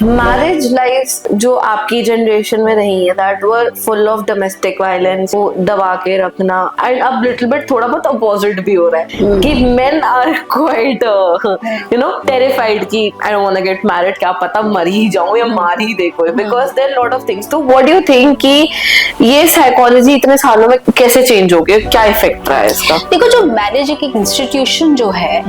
Marriage life जो आपकी generation में रही है that were full of domestic violence, वो दबा के रखना, एंड अब लिटिल बिट थोड़ा बहुत अपोजिट भी हो रहा है कि मेन आर क्वाइट टेरिफाइड कि I don't want to get married, क्या पता मर ही जाऊं या मार ही दे कोई, because there lot of things. तो व्हाट डू यू थिंक कि ये साइकोलॉजी इतने सालों में कैसे चेंज हो गया, क्या इफेक्ट रहा है इसका? देखो, जो मैरिज एक इंस्टीट्यूशन जो है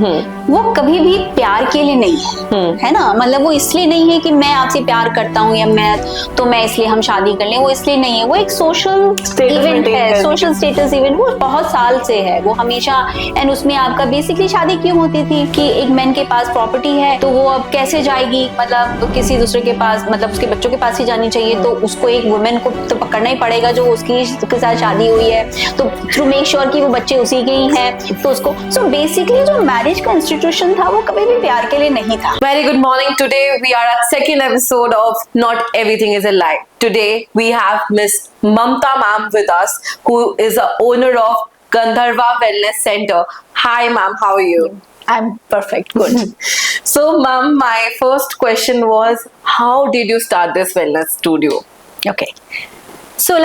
वो कभी भी प्यार के लिए नहीं है ना. मतलब वो इसलिए नहीं है कि मैं आपसे प्यार करता हूँ या मैं इसलिए हम शादी कर लें, वो इसलिए नहीं है. वो एक सोशल इवेंट है, सोशल स्टेटस इवेंट. वो बहुत साल से है, वो हमेशा. एंड उसमें आपका बेसिकली शादी क्यों होती थी कि एक मैन के पास प्रॉपर्टी है तो वो अब कैसे जाएगी, मतलब किसी दूसरे के पास, मतलब उसके बच्चों के पास ही जानी चाहिए. तो उसको एक वुमेन को तो पकड़ना ही पड़ेगा जो उसके साथ शादी हुई है, तो टू मेक श्योर कि वो बच्चे उसी के ही हैं. तो उसको बेसिकली जो मैरिज का इंस्टीट्यूशन था वो कभी भी प्यार के लिए नहीं था. Very good morning. Today we are at second episode of Not Everything is a Lie. Today we have Miss Mamta ma'am with us, who is the owner of Gandharva Wellness Center. Hi ma'am, how are you? I'm perfect, good. So ma'am, my first question was, how did you start this wellness studio? Okay. So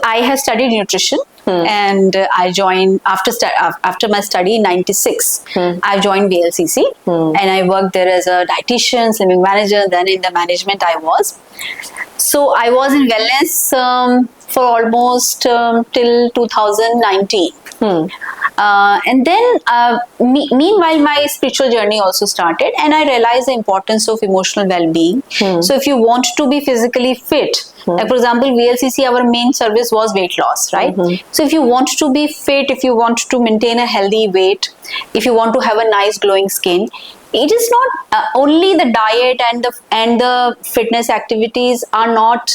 I have studied nutrition and I joined after my study in 96. I joined VLCC and I worked there as a dietitian, slimming manager. Then in the management I was. So I was in wellness for almost till 2019. And then meanwhile my spiritual journey also started, and I realized the importance of emotional well-being. So if you want to be physically fit, like for example VLCC, our main service was weight loss, right? So if you want to be fit, if you want to maintain a healthy weight, if you want to have a nice glowing skin, it is not only the diet and the fitness activities are not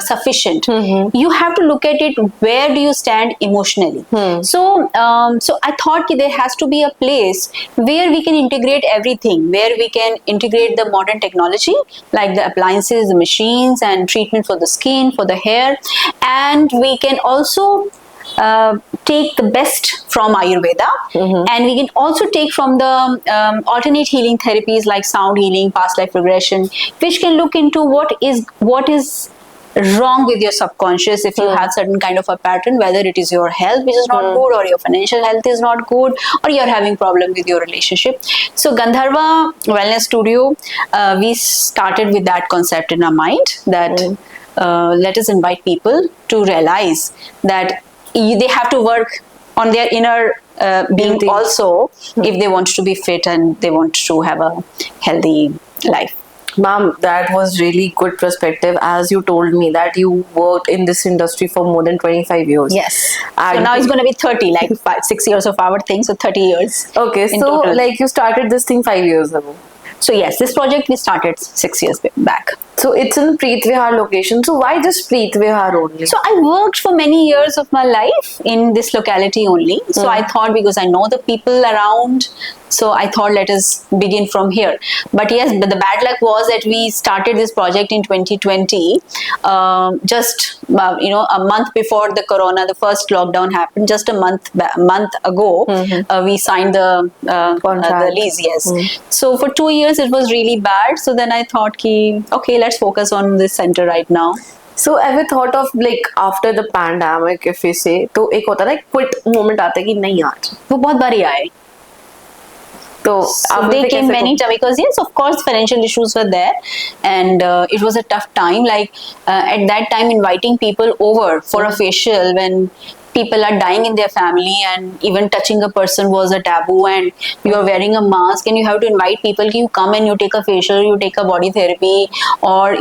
sufficient. You have to look at it, where do you stand emotionally. So I thought there has to be a place where we can integrate everything, where we can integrate the modern technology like the appliances, the machines, and treatment for the skin, for the hair, and we can also take the best from Ayurveda, and we can also take from the alternate healing therapies like sound healing, past life regression, which can look into what is wrong with your subconscious if you have certain kind of a pattern, whether it is your health which is not good, or your financial health is not good, or you're having problem with your relationship. So Gandharva Wellness Studio, we started with that concept in our mind that let us invite people to realize that they have to work on their inner being also if they want to be fit and they want to have a healthy life. Ma'am, that was really good perspective, as you told me that you worked in this industry for more than 25 years. Yes. So now it's going to be 30, like 6 years of our thing, so 30 years. Okay, so total. Like you started this thing 5 years ago. So yes, this project we started 6 years back. So it's in Preet Vihar location. So why just Preet Vihar only? So I worked for many years of my life in this locality only. So I thought, because I know the people around, so I thought let us begin from here. But yes, but the bad luck was that we started this project in 2020, just a month before the corona, the first lockdown happened. Just a month ago, we signed the lease. Yes. So for 2 years it was really bad. So then I thought, okay, let's focus on this center right now. So ever thought of like after the pandemic, if we say, तो एक होता है ना quit moment आता है कि नहीं यार, वो बहुत बारी आए. So they came many times, because yes, of course financial issues were there, and it was a tough time. Like at that time, inviting people over for a facial when people are dying in their family, and even touching a person was a taboo, and you are wearing a mask and you have to invite people, you come and you take a facial, you take a body therapy, or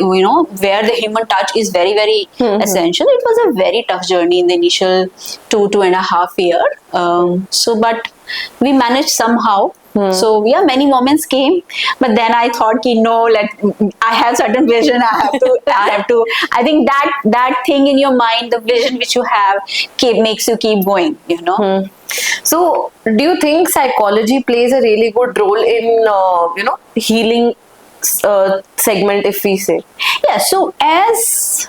where the human touch is very, very essential. It was a very tough journey in the initial 2.5 years. But we managed somehow. So yeah, many moments came, but then I thought, no, I have certain vision. I have to. I think that thing in your mind, the vision which you have, makes you keep going. So do you think psychology plays a really good role in healing segment, if we say? Yeah. So as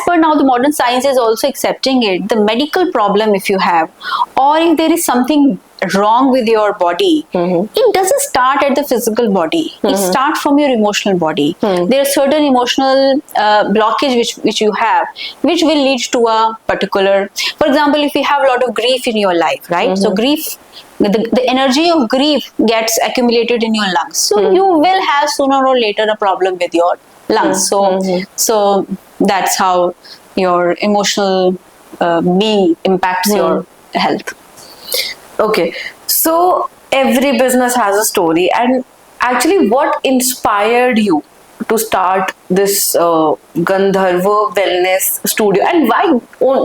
per now, the modern science is also accepting it. The medical problem, if you have, or if there is something wrong with your body, it doesn't start at the physical body. It starts from your emotional body. There are certain emotional blockage which you have, which will lead to a particular. For example, if you have a lot of grief in your life, right? So grief. The energy of grief gets accumulated in your lungs, so you will have sooner or later a problem with your lungs. So that's how your emotional being impacts your health. Okay, so every business has a story, and actually, what inspired you to start this Gandharva Wellness Studio, and why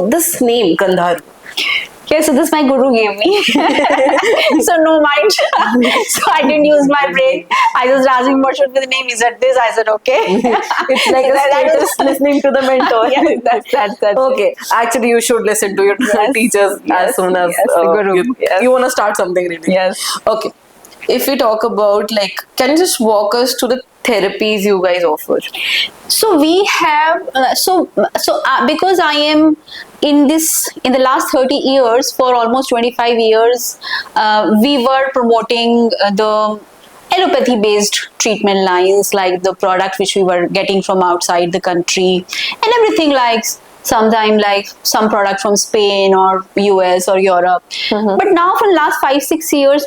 this name Gandharva? Yeah, so this my guru gave me. So no mind. So I didn't use my brain. I just asked him what should be the name. He said this. I said okay. It's like a status listening to the mentor. Yeah, that's okay. Actually, you should listen to your teachers as soon as the guru. you want to start something really. Yes. Okay. If we talk about, like, can you just walk us to the therapies you guys offer? So we have because I am in the last 30 years, for almost 25 years, we were promoting the allopathy based treatment lines, like the product which we were getting from outside the country and everything, like sometime like some product from Spain or US or Europe. But now for the last 5-6 years,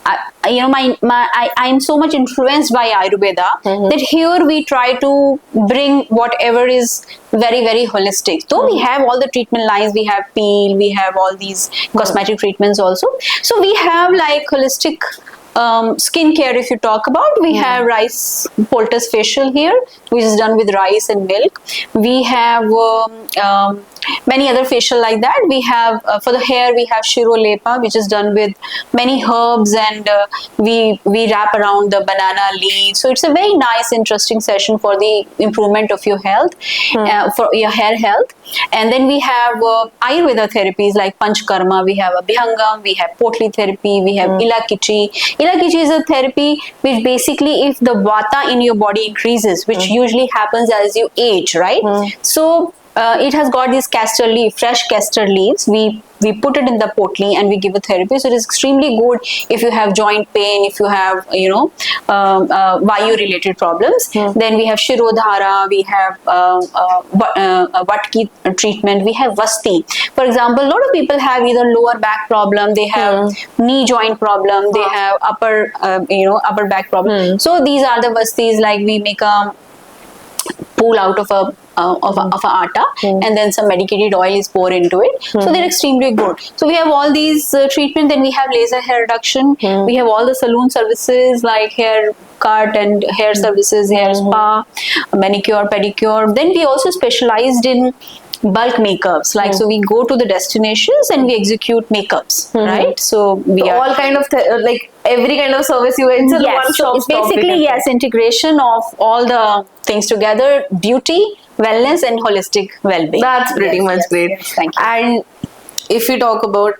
I'm so much influenced by Ayurveda that here we try to bring whatever is very, very holistic. Though we have all the treatment lines, we have peel, we have all these cosmetic treatments also. So we have like holistic skincare. If you talk about, we have rice poultice facial here, which is done with rice and milk. We have many other facial like that. We have for the hair, we have Shiro Lepa, which is done with many herbs, and we wrap around the banana leaves. So it's a very nice, interesting session for the improvement of your health, for your hair health. And then we have Ayurveda therapies like Panchkarma. We have Abhyangam, we have Potli therapy, we have Ilakichi. Ilakichi is a therapy which basically, if the vata in your body increases, which usually happens as you age, right? So it has got these fresh castor leaves. We put it in the potli and we give a therapy. So it is extremely good if you have joint pain, if you have vayu related problems. Then we have Shirodhara, we have Vatki treatment, we have Vasti. For example, a lot of people have either lower back problem, they have knee joint problem, they have upper back problem. So these are the Vastis, like we make a pool out of a atta, and then some medicated oil is poured into it. So they're extremely good. So we have all these treatment. Then we have laser hair reduction. We have all the salon services like hair cut and hair services, hair spa, manicure, pedicure. Then we also specialized in bulk makeups, like so we go to the destinations and we execute makeups, right? So we are all kind of like every kind of service you enter one shop. It's basically integration of all the things together: beauty, wellness, and holistic well-being. That's pretty much great. Yes, thank you. And if you talk about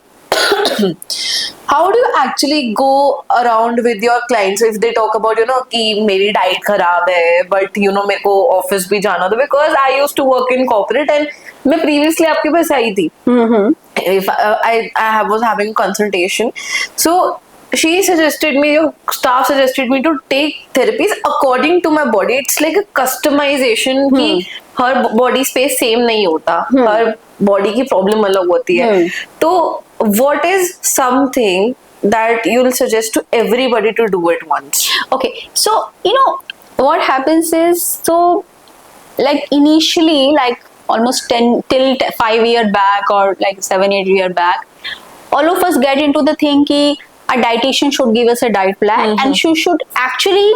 how do you actually go around with your clients? So if they talk about, कि मेरी diet खराब है, but मेरे को office भी जाना था, because I used to work in corporate and मैं previously आपके पास आई थी. If I was having consultation, so your staff suggested me to take therapies according to my body. It's like a customization कि हर body space same नहीं होता, हर body की problem अलग होती है. तो what is something that you'll suggest to everybody to do at once? Okay, so what happens is, so like initially, like almost 5 years back or like 7-8 years back, all of us get into the thing कि a dietitian should give us a diet plan, and she should actually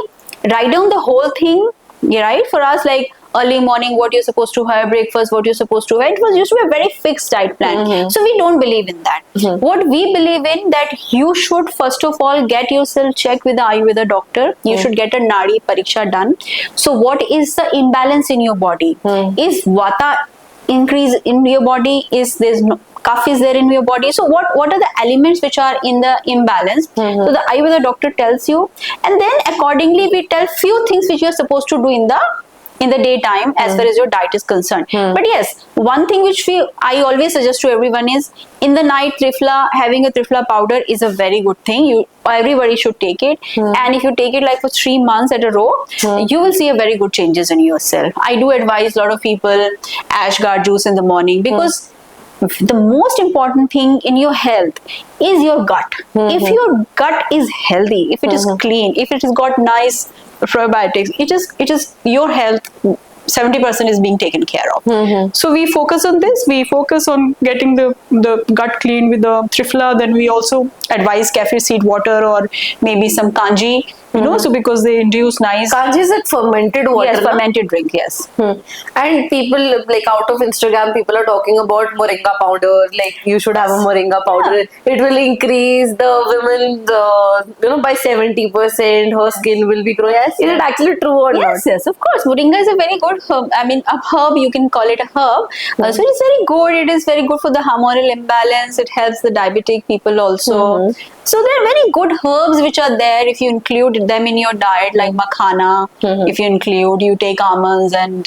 write down the whole thing, right? For us, like early morning, what you're supposed to have, breakfast, what you're supposed to have. It was used to be a very fixed diet plan. So we don't believe in that. What we believe in, that you should first of all get yourself checked with the Ayurveda doctor. You should get a Nadi Pariksha done. So what is the imbalance in your body? Is Vata increase in your body? Is there's no Kapha is there in your body? So what are the elements which are in the imbalance? So the Ayurveda doctor tells you, and then accordingly we tell few things which you are supposed to do in the in the daytime as far as your diet is concerned. But yes, one thing which I always suggest to everyone is, in the night, triphala, having a triphala powder is a very good thing. Everybody should take it, and if you take it like for 3 months at a row, you will see a very good changes in yourself. I do advise a lot of people ashgard juice in the morning, because the most important thing in your health is your gut. If your gut is healthy, if it is clean, if it has got nice probiotics, it is your health 70% is being taken care of. So we focus on this. We focus on getting the gut clean with the triphala. Then we also advise kaffir seed water or maybe some kanji, you know, so because they induce nice. Kanji is it fermented water? Yes, fermented drink. Yes. And people like out of Instagram, people are talking about moringa powder. Like you should have a moringa powder. It will increase the women's, by 70%. Her skin will be growing. Is it actually true or not? Yes, yes, of course. Moringa is a very good herb. I mean, a herb, you can call it a herb. So it is very good. It is very good for the hormonal imbalance. It helps the diabetic people also. So there are very good herbs which are there if you include them in your diet, like makhana. If you take almonds and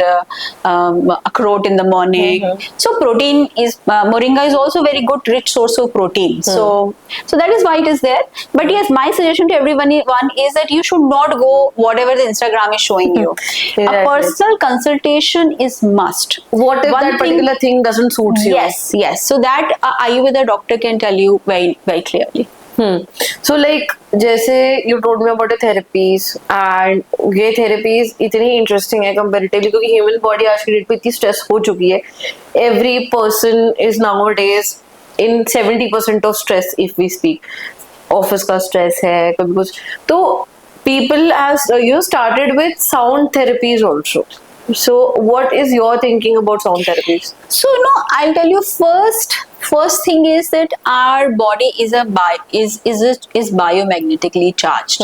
akhroat in the morning. So protein is moringa is also very good, rich source of protein. So that is why it is there. But yes, my suggestion to everyone is that you should not go whatever the Instagram is showing you. A personal consultation is must. What if that particular thing doesn't suit you? Yes. So that Ayurveda doctor can tell you very, very clearly. So like जैसे you told me about the therapies, and ये therapies इतनी interesting है comparatively, क्योंकि human body आज की date पे इतनी stress हो चुकी है. Every person is nowadays in 70% of stress if we speak. Office का stress है, कभी कुछ, तो people has started with sound therapies also. So what is your thinking about sound therapies? So I'll tell you first thing is that our body is biomagnetically charged.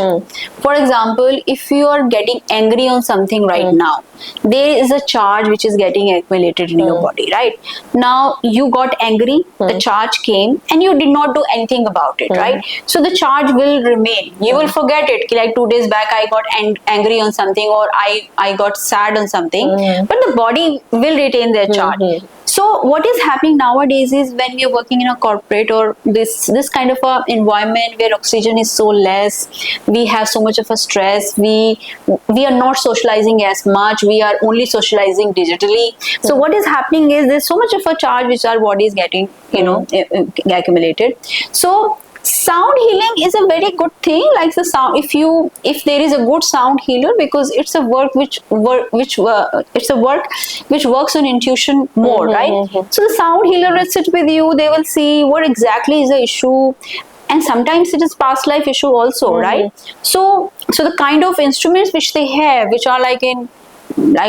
For example, if you are getting angry on something right now, there is a charge which is getting accumulated in your body, right? Now you got angry, the charge came, and you did not do anything about it, right? So the charge will remain. You will forget it. Like 2 days back, I got angry on something, or I got sad on something, but the body will retain their charge. So what is happening nowadays is, when we are working in a corporate or this kind of a environment where oxygen is so less, we have so much of a stress, we are not socializing as much, we are only socializing digitally. So what is happening is, there's so much of a charge which our body is getting, accumulated. So sound healing is a very good thing. Like the sound, if there is a good sound healer, because it's a work which works on intuition more, right? So the sound healer will sit with you. They will see what exactly is the issue, and sometimes it is past life issue also, right? So the kind of instruments which they have, which are like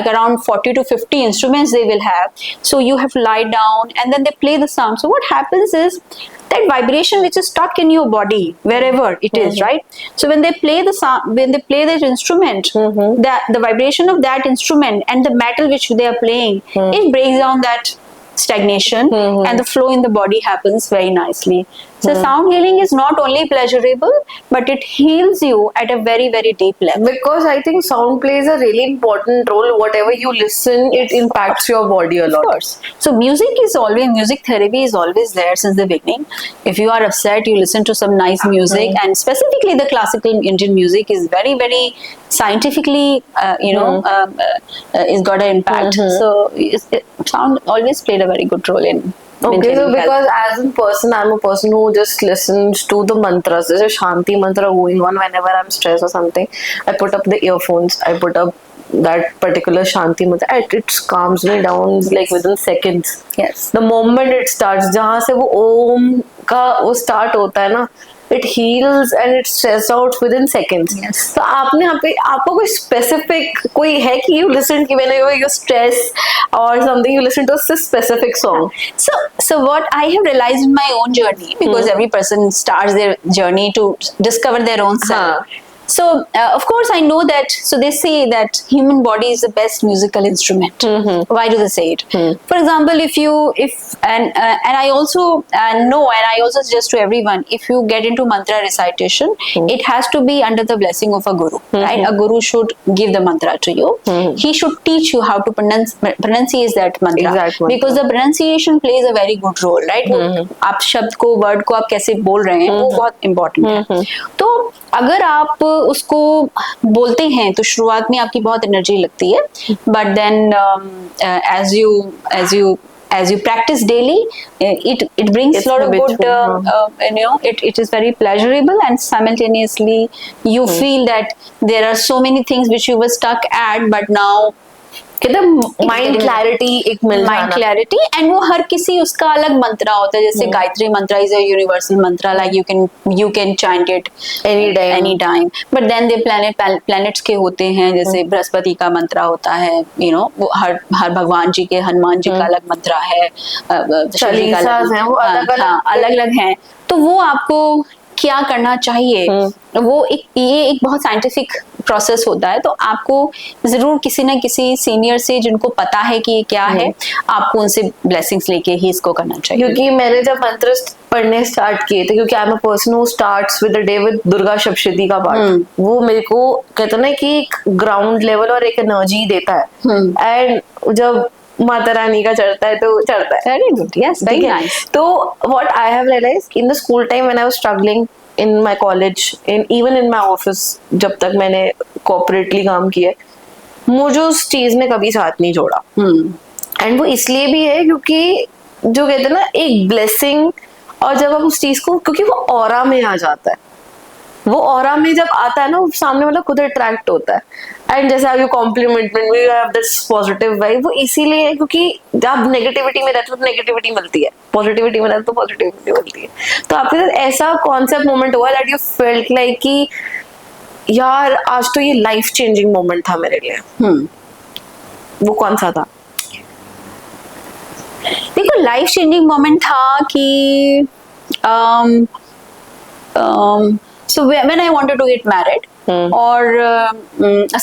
around 40 to 50 instruments they will have. So you have to lie down, and then they play the sound. So what happens is, that vibration which is stuck in your body, wherever it is, right? So when they play the sound, when they play that instrument, that the vibration of that instrument and the metal which they are playing, it breaks down that stagnation, and the flow in the body happens very nicely. So sound healing is not only pleasurable, but it heals you at a very, very deep level. Because I think sound plays a really important role. Whatever you listen, it impacts your body a lot. Of course. So music therapy is always there since the beginning. If you are upset, you listen to some nice music, and specifically the classical Indian music is very, very scientifically, it's got an impact. So sound always played a very good role in. Okay, so because as a person, I'm a person who just listens to the mantras. There's a Shanti mantra going on whenever I'm stressed or something. I put up the earphones, I put up that particular Shanti mantra. It calms me down like within seconds. Yes. The moment it starts, जहाँ से वो ओम का वो start होता है ना, it heals and it stress out within seconds. Yes. So आपने यहाँ पे आपको कोई specific कोई है कि you listen कि whenever you're stressed or something, you listen to a specific song? So what I have realized in my own journey, because every person starts their journey to discover their own self. So of course I know that. So they say that human body is the best musical instrument. Why do they say it? For example, and I also know, and I also suggest to everyone, if you get into mantra recitation, it has to be under the blessing of a guru, right? A guru should give the mantra to you. He should teach you how to pronunciate that mantra, Exact mantra. because the pronunciation plays a very good role, right? वो आप शब्द को, word को आप कैसे बोल रहे हैं, वो बहुत इम्पोर्टेंट है. तो अगर आप उसको बोलते हैं तो शुरुआत में आपकी बहुत एनर्जी लगती है, but then as you practice daily, it brings a lot of good, it is very pleasurable, and simultaneously you feel that there are so many things which you were stuck at, but now mind clarity एक मिल mind clarity. And वो हर किसी उसका अलग मंत्रा होता है. जैसे Gayatri mantra is a universal mantra, like you can chant it any time. But then the planets के होते हैं, जैसे बृहस्पति का मंत्रा होता है, वो हर भगवान जी के, हनुमान जी का अलग मंत्रा है, चालीसास हैं, वो अलग अलग हैं. तो वो आपको क्या करना चाहिए, वो ये एक बहुत साइंटिफिक प्रोसेस होता है. तो आपको जरूर किसी न किसी सीनियर से, जिनको पता है कि ये क्या है, आपको उनसे ब्लेसिंग्स लेके ही इसको करना चाहिए. क्योंकि मैंने जब मंत्र पढ़ने स्टार्ट किए थे, क्योंकि I am a person who starts with the day with Durga Saptashati का पाठ, वो मेरे को कहते हैं ना कि एक ग्राउंड लेवल और एक एनर्जी देता है. एंड जब माता रानी का चढ़ता है तो चढ़ता है. Very good, yes, very nice. तो what I have realised in the school time when I was struggling in my college, even in my office, जब तक मैंने कॉर्पोरेटली काम किया, मुझे उस चीज ने कभी साथ नहीं जोड़ा. एंड वो इसलिए भी है क्योंकि जो कहते हैं ना एक ब्लेसिंग, और जब आप उस चीज को, क्योंकि वो ऑरा में आ जाता है, वो ऑरा में जब आता है ना, वो सामने वाला खुद अट्रैक्ट होता है. एंड जैसे आप कॉम्प्लीमेंट में we have this positive vibe, वो इसीलिए है क्योंकि जब नेगेटिविटी में रहते हो तो नेगेटिविटी मिलती है, पॉजिटिविटी में रहते तो पॉजिटिविटी मिलती है. तो आपके साथ ऐसा कॉन्सेप्ट मोमेंट हुआ दैट यू फेल्ट लाइक कि यार आज तो ये लाइफ चेंजिंग मोमेंट था मेरे लिए? वो कौन सा था? देखो, लाइफ चेंजिंग मोमेंट था कि so when I wanted to get married, or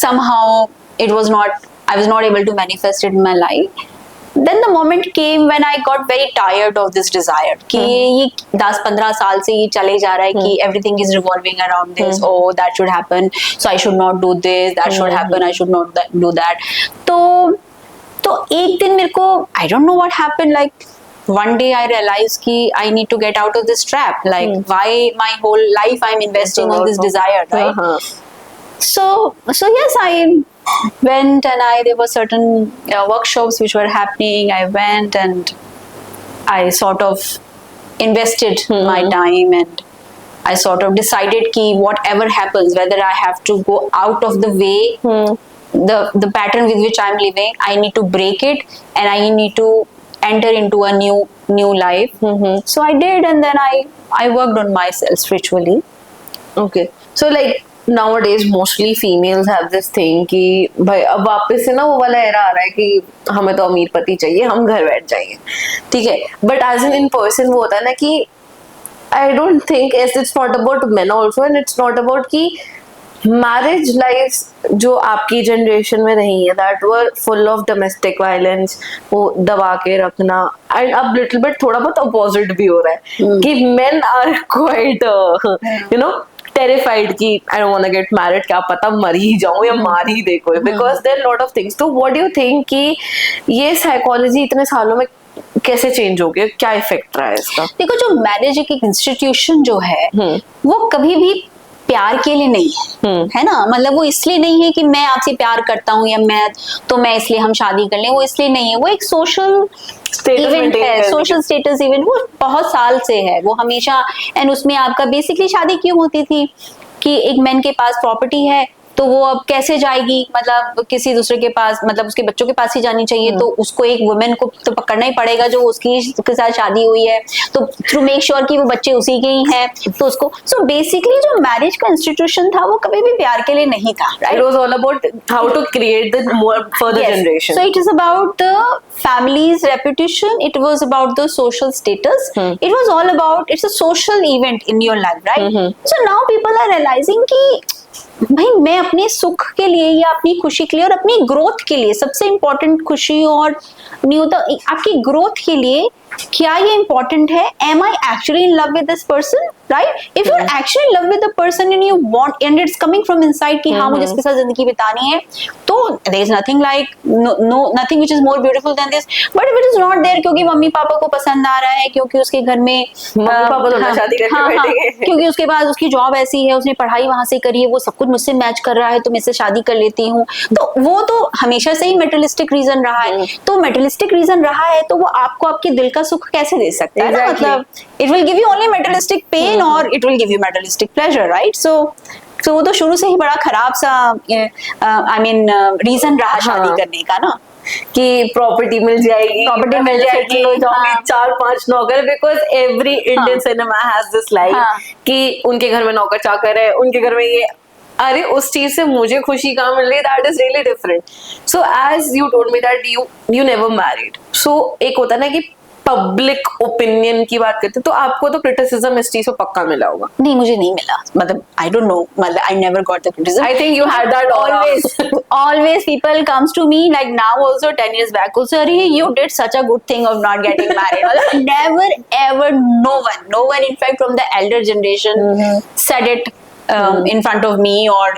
somehow I was not able to manifest it in my life. Then the moment came when I got very tired of this desire कि ये 10-15 साल से ये चले जा रहा है कि everything is revolving around this. Oh, that should happen, so I should not do this. That should happen, I should not do that. तो एक दिन मेरे को, I don't know what happened, like one day I realized कि I need to get out of this trap. Like why my whole life I'm investing on this desire, right? So yes, I went, and there were certain workshops which were happening. I went and I sort of invested my time, and I sort of decided कि whatever happens, whether I have to go out of the way, the pattern with which I'm living, I need to break it, and I need to enter into a new life. So I did, and then I worked on myself spiritually. Okay, so like nowadays mostly females have this thing कि भाई अब वापस से ना वो वाला era आ रहा है कि हमें तो अमीर पति चाहिए, हम घर बैठ जाएंगे, ठीक है. But as an in person वो होता है ना कि I don't think it's not about men also, and it's not about कि मैरिज लाइफ जो आपकी जनरेशन में रही है that were full of domestic violence, वो दबा के रखना. एंड अब लिटिल बिट थोड़ा बहुत अपोजिट भी हो रहा है कि मेन आर क्वाइट terrified कि I don't want to get married, क्या पता मर ही जाऊं या मार ही दे कोई, because there are lot of things. तो what do you think कि ये साइकोलॉजी इतने सालों में कैसे चेंज हो गया, क्या इफेक्ट रहा है इसका? देखो, जो मैरिज एक इंस्टीट्यूशन जो है वो कभी भी प्यार के लिए नहीं है ना. मतलब वो इसलिए नहीं है कि मैं आपसे प्यार करता हूँ या मैं इसलिए हम शादी कर लें, वो इसलिए नहीं है. वो एक सोशल इवेंट है, सोशल स्टेटस इवेंट, वो बहुत साल से है, वो हमेशा. एंड उसमें आपका बेसिकली शादी क्यों होती थी कि एक मैन के पास प्रॉपर्टी है, तो वो अब कैसे जाएगी, मतलब किसी दूसरे के पास, मतलब उसके बच्चों के पास ही जानी चाहिए. तो उसको एक वुमेन को तो पकड़ना ही पड़ेगा जो उसके साथ शादी हुई है, तो थ्रू मेक श्योर कि वो बच्चे उसी के ही हैं. तो उसको, सो बेसिकली जो मैरिज का इंस्टीट्यूशन था वो कभी भी प्यार के लिए नहीं था, right? It was all about how to create the more further generation. So it is about the family's reputation, it was about the social status, it was all about, it's a social event in your life, right? So now people are realizing कि भाई मैं अपने सुख के लिए या अपनी खुशी के लिए और अपनी ग्रोथ के लिए, सबसे इंपॉर्टेंट खुशी और नहीं होता, आपकी ग्रोथ के लिए क्या ये इंपॉर्टेंट है? Am I actually in love with this person, right? If you are actually in love with the person and you want and it's coming from inside कि हाँ मुझे इसके साथ जिंदगी बितानी है, तो there is nothing like no nothing which is more beautiful than this. But if it is not there, क्योंकि मम्मी पापा को पसंद आ रहा है, क्योंकि उसके घर में मम्मी पापा तो शादी करके बैठेंगे, क्योंकि उसके बाद उसकी जॉब ऐसी है, उसने पढ़ाई वहां से करी है, वो सब कुछ मुझसे मैच कर रहा है, तो मैं इससे शादी कर लेती हूँ, तो वो तो हमेशा से ही मेटेरियलिस्टिक रीजन रहा है. तो मेटेरियलिस्टिक रीजन रहा है तो वो आपको आपके दिल का सुख कैसे दे सकता है ना? मतलब it will give you only materialistic pain और it will give you materialistic pleasure, right? So वो तो शुरू से ही बड़ा खराब सा आई मीन रीजन रहा शादी करने का ना, कि प्रॉपर्टी मिल जाएगी, प्रॉपर्टी मिल जाएगी, हो जाओगे, 4-5 नौकर, because every Indian cinema has this life कि उनके घर में नौकर चाकर है, उनके घर में ये, अरे उस चीज से मुझे खुशी कहाँ मिल रही है, that is really different. So as you told me that you never married, so एक होता है ना कि पब्लिक ओपिनियन की बात करते हैं, तो आपको तो क्रिटिसिज्म इस चीज को पक्का मिला होगा. नहीं मुझे नहीं मिला, मतलब आई डोंट नो, मतलब I never got the criticism. I think you had that always people comes to me like now also 10 years back also, Arey, you did such a good thing of not getting married. Never ever, no one in fact from the elder generation said it in front of me, or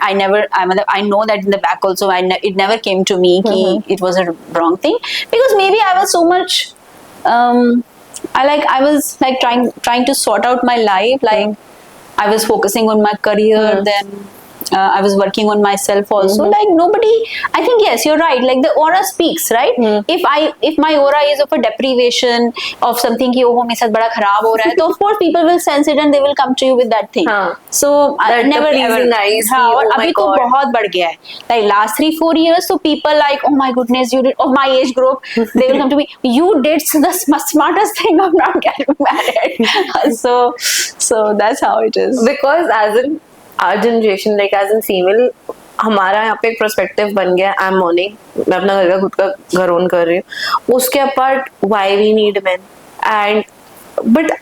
I never, I know that in the back also it never came to me ki it was a wrong thing, because maybe I was so much I was like trying to sort out my life, like I was focusing on my career, then I was working on myself also. Like nobody, I think yes, you're right. Like the aura speaks, right? If my aura is of a deprivation of something कि ओहो मेरे साथ बड़ा खराब हो रहा है, तो of course people will sense it and they will come to you with that thing. So I never ever. हाँ, और अभी तो बहुत बढ़ गया है. Like last 3-4 years, so people like, oh my goodness, you did, of my age group, they will come to me, you did the smartest thing of not getting married. So that's how it is. Because as in our generation, like as in female, हमारा यहाँ पे एक perspective बन गया, I am morning, मैं अपना घर का खुद का घर ओन कर रही हूँ, उसके apart why we need men, and but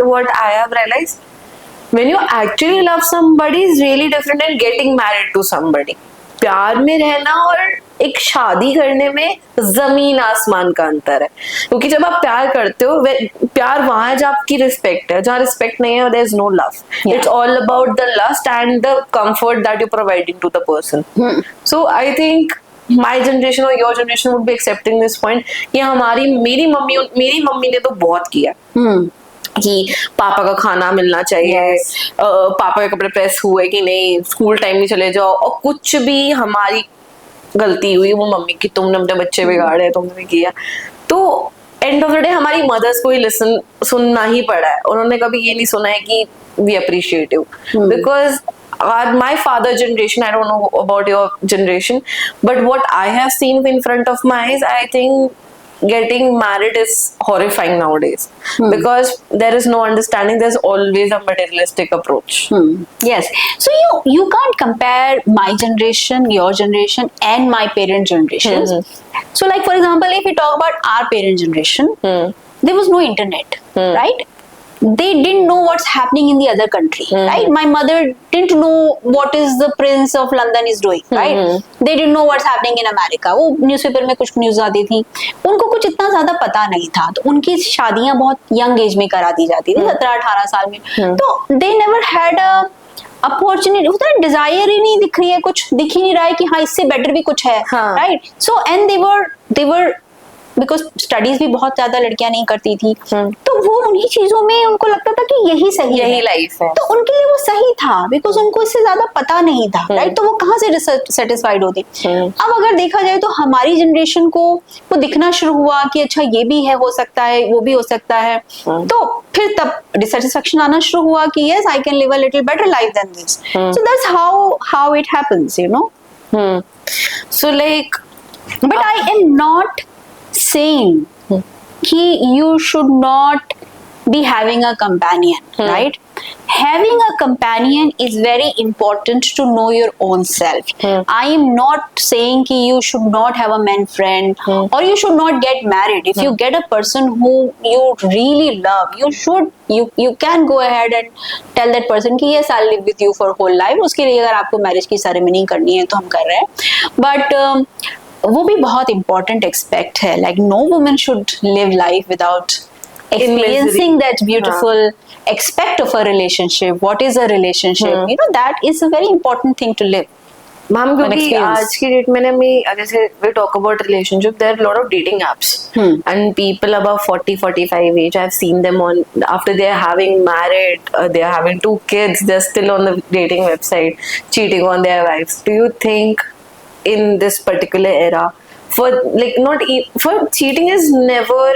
what I have realized, when you actually love somebody is really different and getting married to somebody. प्यार में रहना और एक शादी करने में जमीन आसमान का अंतर है, क्योंकि जब आप प्यार करते हो, प्यार वहां है जहाँ आपकी रिस्पेक्ट है, जहाँ रिस्पेक्ट नहीं है there is no love. It's all about the lust and the comfort that you providing to the person. So I think my generation or your generation would be accepting this point कि मेरी mummy ने तो बहुत किया कि पापा का खाना मिलना चाहिए, पापा के कपड़े प्रेस हुए कि नहीं, स्कूल टाइम में चले जाओ, और कुछ भी हमारी गलती हुई वो मम्मी की, तुमने अपने बच्चे बिगाड़े, तुमने किया, तो एंड ऑफ द डे हमारी मदर्स को ही सुनना ही पड़ा है. उन्होंने कभी ये नहीं सुना है कि we appreciate you, because my father generation, I don't know about your generation, but what I have seen in front of my eyes, I think getting married is horrifying nowadays, because there is no understanding, there's always a materialistic approach. Yes, so you can't compare my generation, your generation and my parent generations. So like for example, if we talk about our parent generation, there was no internet, right? They didn't know what's happening in the other country, right? My mother didn't know what is the Prince of London is doing, right? They didn't know what's happening in America. वो newspaper में कुछ news आती थी, उनको कुछ इतना ज्यादा पता नहीं था, तो उनकी शादियां बहुत यंग एज में करा दी जाती थी, 17-18 साल में. तो they never had a opportunity, होता है डिजायर ही नहीं दिख रही है, कुछ दिख ही नहीं रहा है कि हाँ इससे बेटर भी कुछ है, right? So and they were because studies भी बहुत ज्यादा लड़कियां नहीं करती थी, तो वो उन्हीं चीजों में उनको लगता था कि यही सही, यही लाइफ है, तो उनके लिए वो सही था, बिकॉज उनको इससे ज्यादा पता नहीं था, राइट? तो वो कहाँ से सेटिस्फाइड होती. अब अगर देखा जाए तो हमारी जनरेशन को वो दिखना शुरू हुआ कि अच्छा ये भी है, हो सकता है, वो भी हो सकता है, तो फिर तब डिससेटिस्फैक्शन आना शुरू हुआ कि yes I can live a little better life than this. So that's how it happens, you know. So like, but I am not saying कि you should not be having a companion, right? having a companion is very important to know your own self. I am not saying ki you should not have a man friend or you should not get married. If you get a person who you really love, you can go ahead and tell that person ki yes, I'll live with you for whole life. उसके लिए अगर आपको marriage की ceremony करनी है तो हम कर रहे हैं, बट वो भी बहुत important aspect है. Like no woman should live life without experiencing that beautiful aspect of a relationship. What is a relationship? You know, that is a very important thing to live. Ma'am क्योंकि आज की date में ना जैसे we talk about relationship, there are a lot of dating apps and people above 40-45 age, I've seen them on, after they are having married, they are having 2 kids, they're still on the dating website cheating on their wives. Do you think in this particular era, for like for cheating is never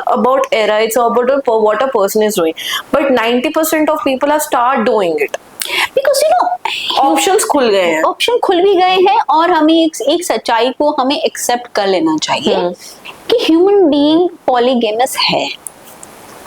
about era, it's about what a person is doing, but 90% of people are start doing it because options खुल गए हैं, option खुल भी गए हैं और हमें एक सच्चाई को हमें एक्सेप्ट कर लेना चाहिए कि ह्यूमन बीइंग पॉलीगेमस है.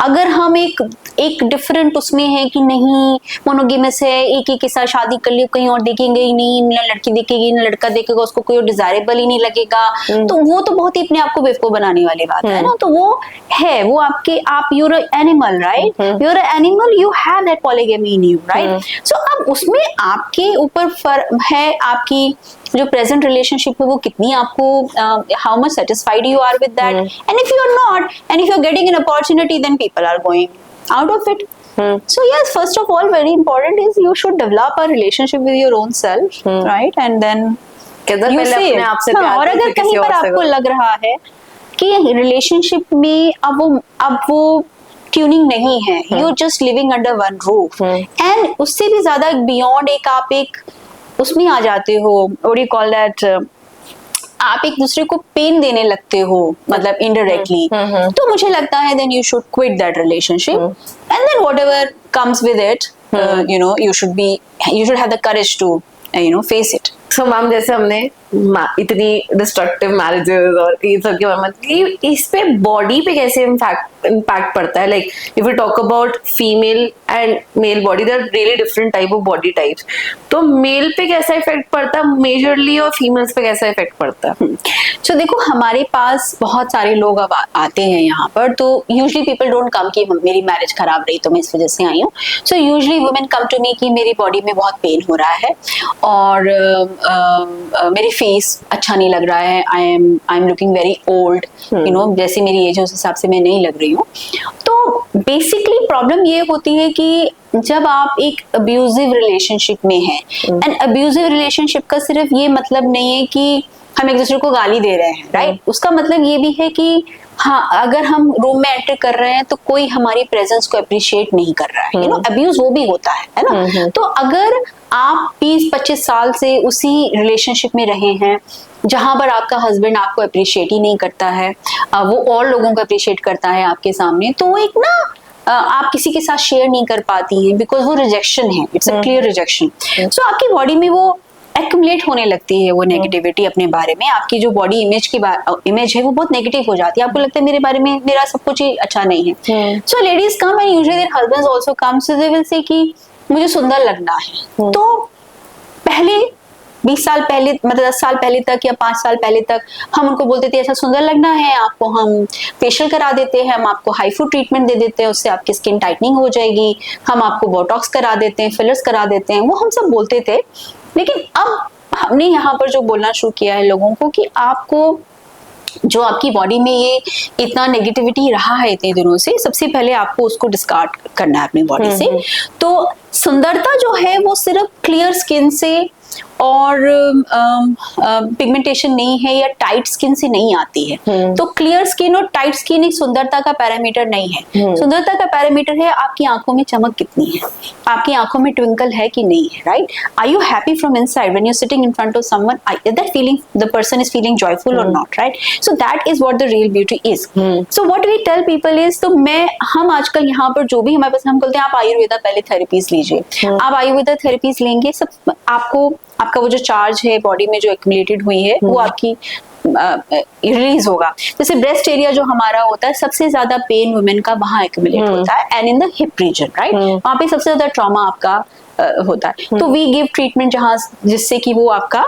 अगर हम एक डिफरेंट उसमें है कि नहीं मोनोगेमस है, एक के साथ शादी कर लियो, कहीं और देखेंगे ही नहीं, ना लड़की देखेगी ना लड़का देखेगा, उसको कोई डिजायरेबल ही नहीं लगेगा, तो वो तो बहुत ही अपने आप को बेवकूफ बनाने वाली बात है ना. तो वो है, वो आप your animal, right, your animal, you have that polygamy in you, right. So अब उसमें आपके ऊपर है आपकी जो प्रेजेंट रिलेशनशिप है वो कितनी आपको how much satisfied you are with that, and if you are not, and if you are getting an opportunity, then people are going out of it. So yes, first of all, very important is you should develop a relationship with your own self, right, and then you see. और अगर कहीं पर आपको लग रहा है कि relationship में अब वो ट्यूनिंग नहीं है, you just living under one roof, and उससे भी ज्यादा बियॉन्ड आप एक उसमें आ जाते हो, व्हाट यू कॉल दैट, आप एक दूसरे को पेन देने लगते हो, मतलब इनडायरेक्टली, तो मुझे लगता है then you should quit that relationship and then whatever comes with it, you should have the courage to face it. So ma'am, जैसे हमने इतनी डिस्ट्रक्टिव मैरिजेस और ये सब के बारे में, इस पे बॉडी पे कैसे इम्पैक्ट पड़ता है? Like if you talk about female and male body, there are really different type of body types, तो मेल पे कैसा इफेक्ट पड़ता है मेजरली और फीमेल्स पे कैसा इफेक्ट पड़ता है? So देखो, हमारे पास बहुत सारे लोग अब आते हैं यहाँ पर, तो यूजली पीपल डोंट कम कि मेरी मैरिज खराब रही तो मैं इस वजह से आई हूँ. So usually women come to me कि मेरी बॉडी में बहुत पेन हो रहा है और मेरी फेस अच्छा नहीं लग रहा है, I am looking very old, जैसे मेरी एज है उस हिसाब से मैं नहीं लग रही हूँ. तो बेसिकली प्रॉब्लम ये होती है कि जब आप एक अब्यूजिव रिलेशनशिप में हैं, एंड अब्यूजिव रिलेशनशिप का सिर्फ ये मतलब नहीं है कि हम एक दूसरे को गाली दे रहे हैं, राइट, उसका मतलब ये भी है कि हाँ, अगर हम रूम में एंटर कर रहे हैं तो कोई हमारी प्रेजेंस को अप्रिशिएट नहीं कर रहा है, अब्यूज वो भी होता है ना. तो अगर आप 20-25 साल से उसी रिलेशनशिप में रहे हैं जहां पर आपका हस्बैंड आपको अप्रिशिएट ही नहीं करता है, वो और लोगों को अप्रिशिएट करता है आपके सामने, तो वो एक ना आप किसी के साथ शेयर नहीं कर पाती हैं, बिकॉज वो रिजेक्शन है, इट्स अ क्लियर रिजेक्शन. सो आपकी बॉडी में वो एक्यूमुलेट होने लगती है, वो नेगेटिविटी अपने बारे में, आपकी जो बॉडी इमेज है वो बहुत नेगेटिव हो जाती है, आपको लगता है मेरे बारे में मेरा सब कुछ ही अच्छा नहीं है. So ladies come and usually their husbands also come, so they will say कि मुझे सुंदर लगना है. तो पहले 20 साल पहले, मतलब 10 साल पहले तक या 5 साल पहले तक हम उनको बोलते थे ऐसा सुंदर लगना है आपको, हम फेशियल करा देते हैं, हम आपको हाइफू ट्रीटमेंट दे देते हैं, उससे आपकी स्किन टाइटनिंग हो जाएगी, हम आपको बोटॉक्स करा देते हैं, फिलर्स करा देते हैं, वो हम सब बोलते थे. लेकिन अब हमने यहाँ पर जो बोलना शुरू किया है लोगों को कि आपको जो आपकी बॉडी में ये इतना नेगेटिविटी रहा है इतने दिनों से, सबसे पहले आपको उसको डिस्कार्ड करना है अपनी बॉडी से. तो सुंदरता जो है वो सिर्फ क्लियर स्किन से और पिगमेंटेशन नहीं है या टाइट स्किन से नहीं आती है. तो क्लियर स्किन और टाइट स्किन एक सुंदरता का पैरामीटर नहीं है. सुंदरता का पैरामीटर है आपकी आंखों में चमक कितनी है, आपकी आंखों में ट्विंकल है कि नहीं है, right. Are you happy from inside when you are sitting in front of someone, that feeling the person is feeling joyful और not, right. So that is what the real beauty is. So what we tell people is, तो हम आजकल यहाँ पर जो भी हमारे पास, हम बोलते हैं आप आयुर्वेदा पहले थेरेपीज लीजिए, आप आयुर्वेदा थेरेपीज लेंगे, सब आपको आपका वो जो चार्ज है बॉडी में जो एक्यूमुलेटेड हुई है वो आपकी रिलीज होगा। जैसे ब्रेस्ट एरिया जो हमारा होता है, सबसे ज्यादा पेन वुमेन का वहां एक्यूमुलेट होता है, and in the hip region, right, वहां पे सबसे ज्यादा ट्रॉमा आपका होता है। तो वी गिव ट्रीटमेंट जहां जिससे कि वो आपका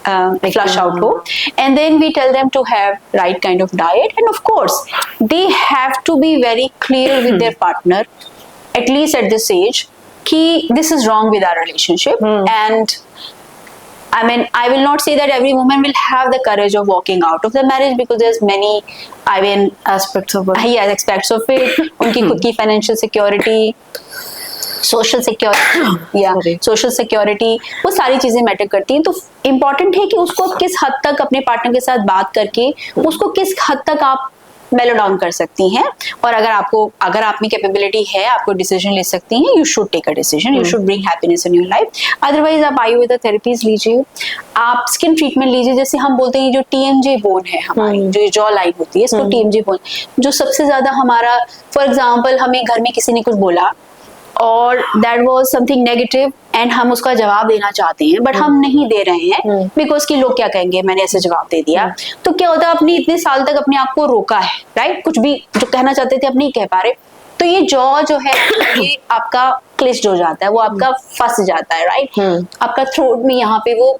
फ्लश आउट हो, and then we tell them to have right kind of diet, and of course they have to be very clear with their partner at least at this age कि this is wrong with our relationship. And I mean, I will not say that every woman will have the courage of walking out of the marriage, because there's many, I mean, aspects of it. Yeah, aspects of it. उनकी खुद की financial security, social security या social security, वो सारी चीजें matter करती हैं। तो इम्पोर्टेंट है कि उसको किस हद तक अपने पार्टनर के साथ बात करके उसको किस हद तक आप मेलो डाउन कर सकती हैं, और अगर आप में कैपेबिलिटी है, आपको डिसीजन ले सकती हैं, you should take a decision, you should bring happiness in your life. Otherwise आप आयुर्वेदा थेरेपीज लीजिए, आप स्किन ट्रीटमेंट लीजिए। जैसे हम बोलते हैं जो TMJ बोन है हमारी, जो जॉ लाइन होती है, इसको TMJ बोन, जो सबसे ज्यादा हमारा, फॉर एग्जाम्पल हमें घर में किसी ने कुछ बोला और that was something negative and हम उसका जवाब देना चाहते हैं बट हम नहीं दे रहे हैं बिकॉज कि लोग क्या कहेंगे, मैंने ऐसे जवाब दे दिया। तो क्या होता है, अपनी इतने साल तक अपने आप को रोका है, राइट, कुछ भी जो कहना चाहते थे अब नहीं कह पा रहे, तो ये जॉ जो है ये आपका क्लिस्ड हो जाता है, वो आपका फंस जाता है, राइट, आपका थ्रोट में यहाँ पे वो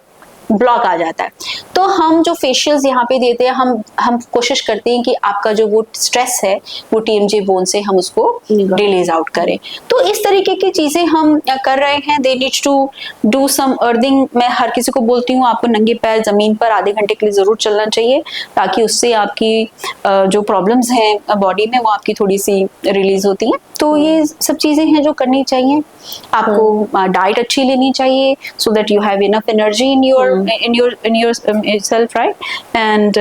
ब्लॉक आ जाता है। तो हम जो फेशियल्स यहाँ पे देते हैं, हम कोशिश करते हैं कि आपका जो वो स्ट्रेस है वो TMJ बोन से हम उसको रिलीज आउट करें। तो इस तरीके की चीजें हम कर रहे हैं। They need to do some earthing. मैं हर किसी को बोलती हूँ आपको नंगे पैर जमीन पर आधे घंटे के लिए जरूर चलना चाहिए, ताकि उससे आपकी जो प्रॉब्लम्स हैं बॉडी में वो आपकी थोड़ी सी रिलीज होती हैं। तो ये सब चीजें हैं जो करनी चाहिए। आपको डाइट अच्छी लेनी चाहिए so that you have enough energy in your self, right, and